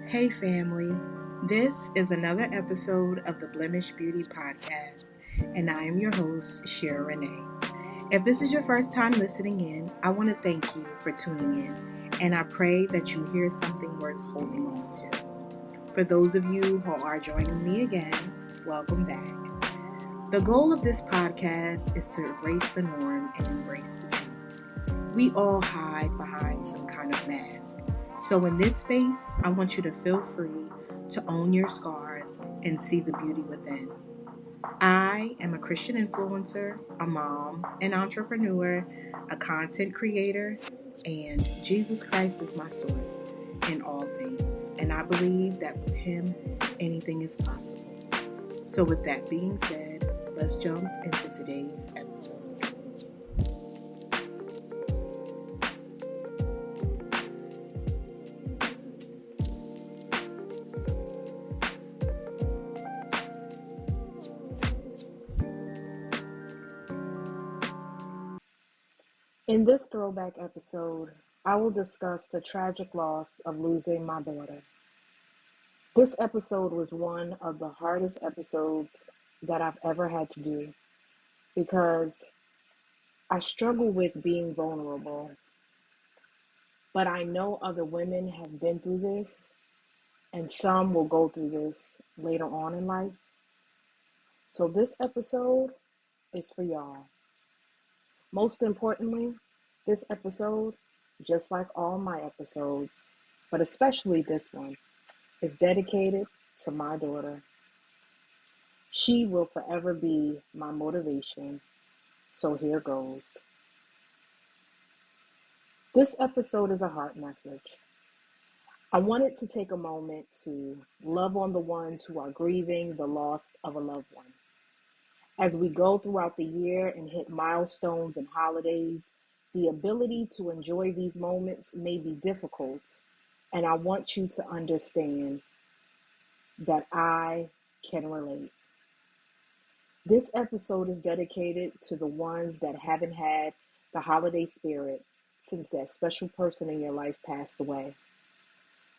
Hey, family. This is another episode of the Blemish Beauty Podcast, and I am your host, Shara Renee. If this is your first time listening in, I want to thank you for tuning in, and I pray that you hear something worth holding on to. For those of you who are joining me again, welcome back. The goal of this podcast is to erase the norm and embrace the truth. We all hide behind some kind of mask. So in this space, I want you to feel free to own your scars and see the beauty within. I am a Christian influencer, a mom, an entrepreneur, a content creator, and Jesus Christ is my source in all things. And I believe that with Him, anything is possible. So with that being said, let's jump into today's episode. In this throwback episode, I will discuss the tragic loss of losing my daughter. This episode was one of the hardest episodes that I've ever had to do because I struggle with being vulnerable, but I know other women have been through this and some will go through this later on in life. So this episode is for y'all. Most importantly, this episode, just like all my episodes, but especially this one, is dedicated to my daughter. She will forever be my motivation, so here goes. This episode is a heart message. I wanted to take a moment to love on the ones who are grieving the loss of a loved one. As we go throughout the year and hit milestones and holidays, the ability to enjoy these moments may be difficult, and I want you to understand that I can relate. This episode is dedicated to the ones that haven't had the holiday spirit since that special person in your life passed away.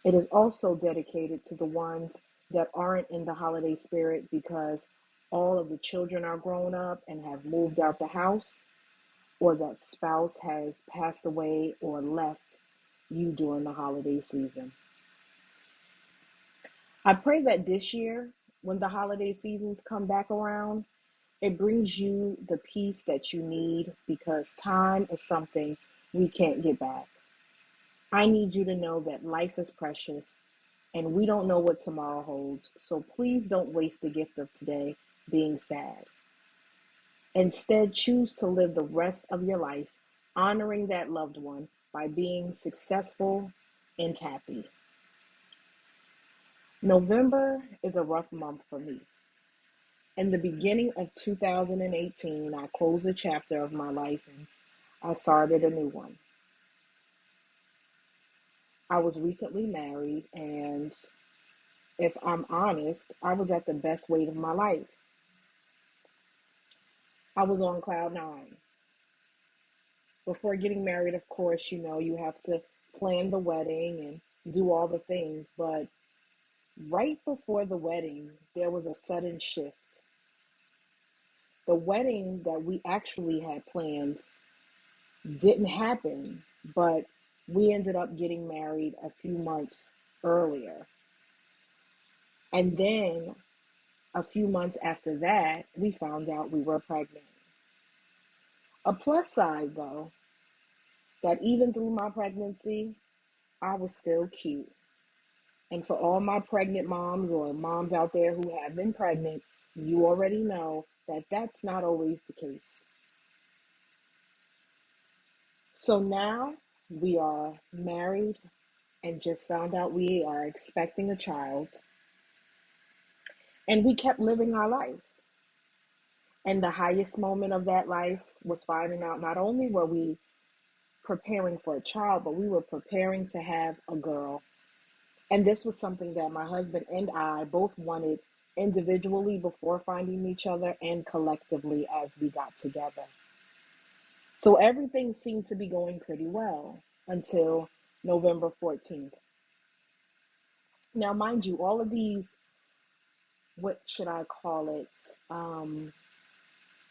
It is also dedicated to the ones that aren't in the holiday spirit because all of the children are grown up and have moved out the house, or that spouse has passed away or left you during the holiday season. I pray that this year, when the holiday seasons come back around, it brings you the peace that you need because time is something we can't get back. I need you to know that life is precious and we don't know what tomorrow holds, so please don't waste the gift of today being sad. Instead, choose to live the rest of your life honoring that loved one by being successful and happy. November is a rough month for me. In the beginning of 2018, I closed a chapter of my life and I started a new one. I was recently married, and if I'm honest, I was at the best weight of my life. I was on cloud nine. Before getting married, of course, you have to plan the wedding and do all the things. But right before the wedding, there was a sudden shift. The wedding that we actually had planned didn't happen, but we ended up getting married a few months earlier. And then a few months after that, we found out we were pregnant. A plus side, though, that even through my pregnancy, I was still cute. And for all my pregnant moms or moms out there who have been pregnant, you already know that that's not always the case. So now we are married and just found out we are expecting a child. And we kept living our life. And the highest moment of that life was finding out not only were we preparing for a child, but we were preparing to have a girl. And this was something that my husband and I both wanted individually before finding each other and collectively as we got together. So everything seemed to be going pretty well until November 14th. Now, mind you, all of these, what should I call it,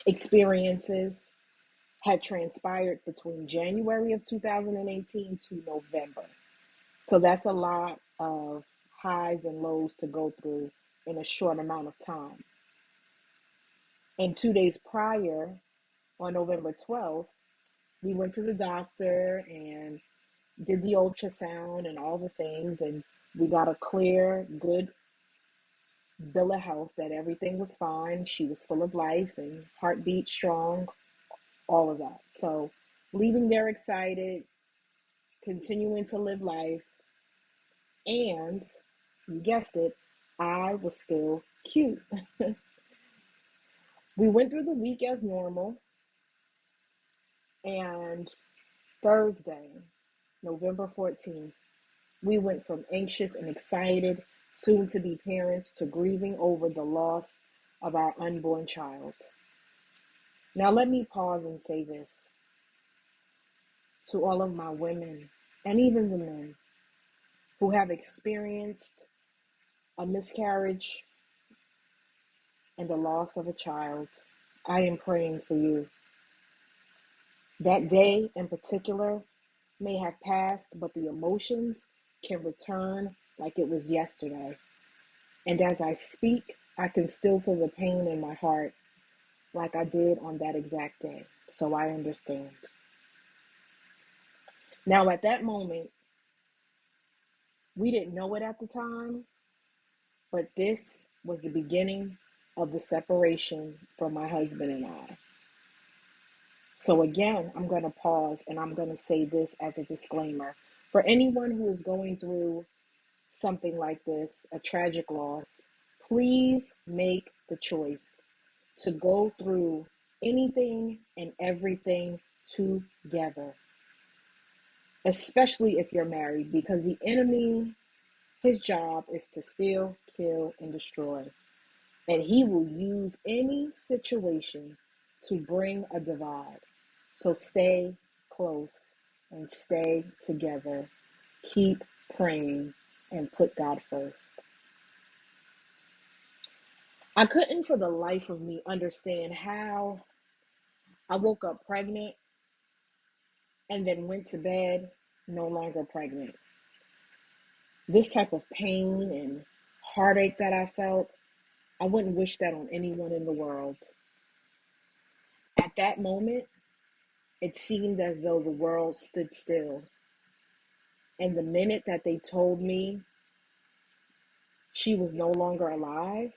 experiences had transpired between January of 2018 to November. So that's a lot of highs and lows to go through in a short amount of time. And 2 days prior, on November 12th, we went to the doctor and did the ultrasound and all the things, and we got a clear, good bill of health that everything was fine. She was full of life and heartbeat strong, all of that. So leaving there excited, continuing to live life, and you guessed it, I was still cute. We went through the week as normal, and Thursday, November 14th, we went from anxious and excited, soon to be parents, to grieving over the loss of our unborn child. Now, let me pause and say this to all of my women and even the men who have experienced a miscarriage and the loss of a child. I am praying for you. That day in particular may have passed, but the emotions can return like it was yesterday. And as I speak, I can still feel the pain in my heart like I did on that exact day. So I understand. Now, at that moment, we didn't know it at the time, but this was the beginning of the separation from my husband and I. So again, I'm going to pause and I'm going to say this as a disclaimer. For anyone who is going through something like this, a tragic loss, please make the choice to go through anything and everything together, especially if you're married, because the enemy, his job is to steal, kill, and destroy. And he will use any situation to bring a divide. So stay close and stay together. Keep praying and put God first. I couldn't for the life of me understand how I woke up pregnant and then went to bed no longer pregnant. This type of pain and heartache that I felt, I wouldn't wish that on anyone in the world. At that moment, it seemed as though the world stood still. And the minute that they told me she was no longer alive,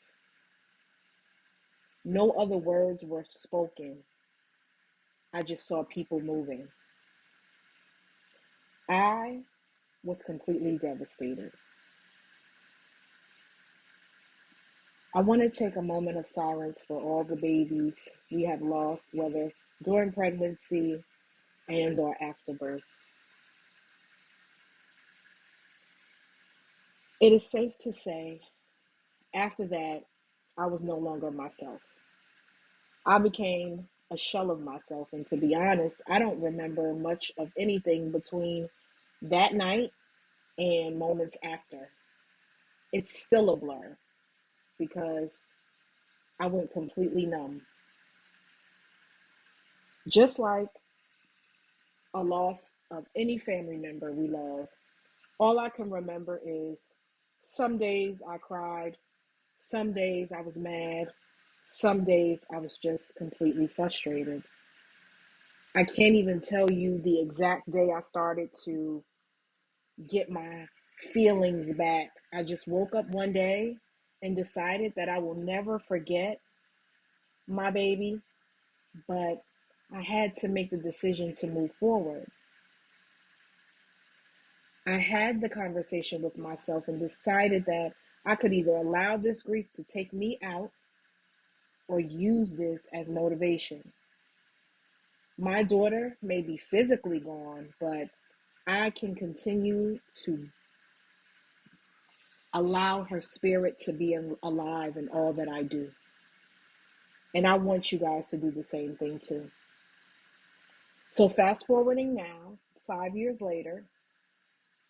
no other words were spoken. I just saw people moving. I was completely devastated. I want to take a moment of silence for all the babies we have lost, whether during pregnancy and or after birth. It is safe to say, after that, I was no longer myself. I became a shell of myself, and to be honest, I don't remember much of anything between that night and moments after. It's still a blur because I went completely numb. Just like a loss of any family member we love, all I can remember is some days I cried, some days I was mad, some days I was just completely frustrated. I can't even tell you the exact day I started to get my feelings back. I just woke up one day and decided that I will never forget my baby, but I had to make the decision to move forward. I had the conversation with myself and decided that I could either allow this grief to take me out or use this as motivation. My daughter may be physically gone, but I can continue to allow her spirit to be alive in all that I do. And I want you guys to do the same thing too. So fast forwarding now, 5 years later,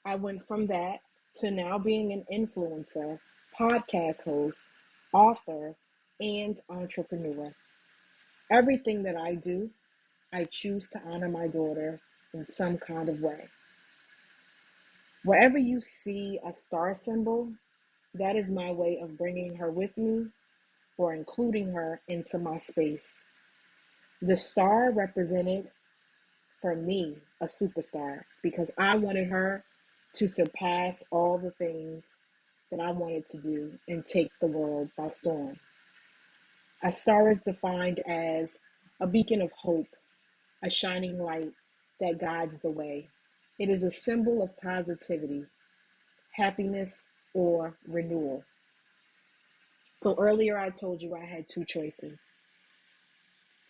I went from that to now being an influencer, podcast host, author, and entrepreneur. Everything that I do, I choose to honor my daughter in some kind of way. Wherever you see a star symbol, that is my way of bringing her with me or including her into my space. The star represented, for me, a superstar because I wanted her to surpass all the things that I wanted to do and take the world by storm. A star is defined as a beacon of hope, a shining light that guides the way. It is a symbol of positivity, happiness, or renewal. So earlier I told you I had two choices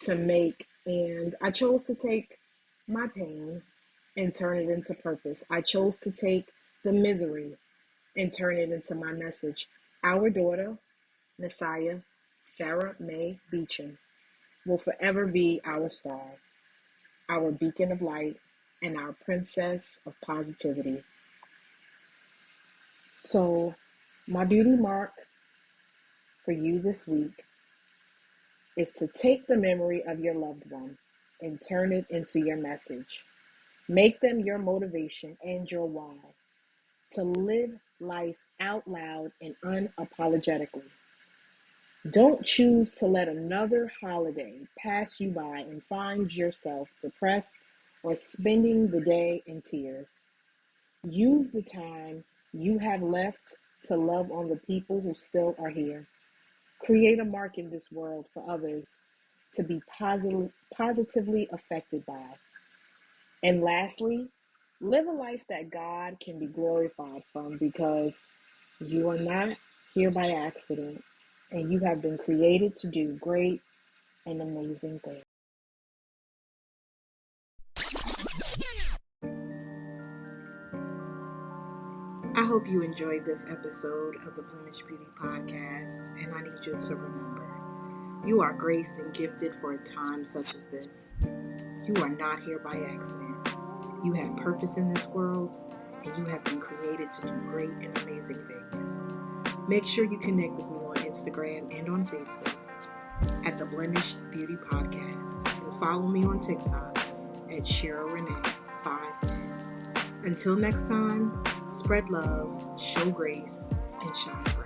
to make, and I chose to take my pain and turn it into purpose. I chose to take the misery and turn it into my message. Our daughter, Messiah Sarah Mae Beecham, will forever be our star, our beacon of light, and our princess of positivity. So, my beauty mark for you this week is to take the memory of your loved one and turn it into your message. Make them your motivation and your why to live life out loud and unapologetically. Don't choose to let another holiday pass you by and find yourself depressed or spending the day in tears. Use the time you have left to love on the people who still are here. Create a mark in this world for others to be positively affected by. And lastly, live a life that God can be glorified from because you are not here by accident and you have been created to do great and amazing things. I hope you enjoyed this episode of the Blemish Beauty Podcast, and I need you to remember, you are graced and gifted for a time such as this. You are not here by accident. You have purpose in this world, and you have been created to do great and amazing things. Make sure you connect with me on Instagram and on Facebook at the Blemish Beauty Podcast, and follow me on TikTok at Cheryl Renee 510. Until next time, spread love, show grace, and shine.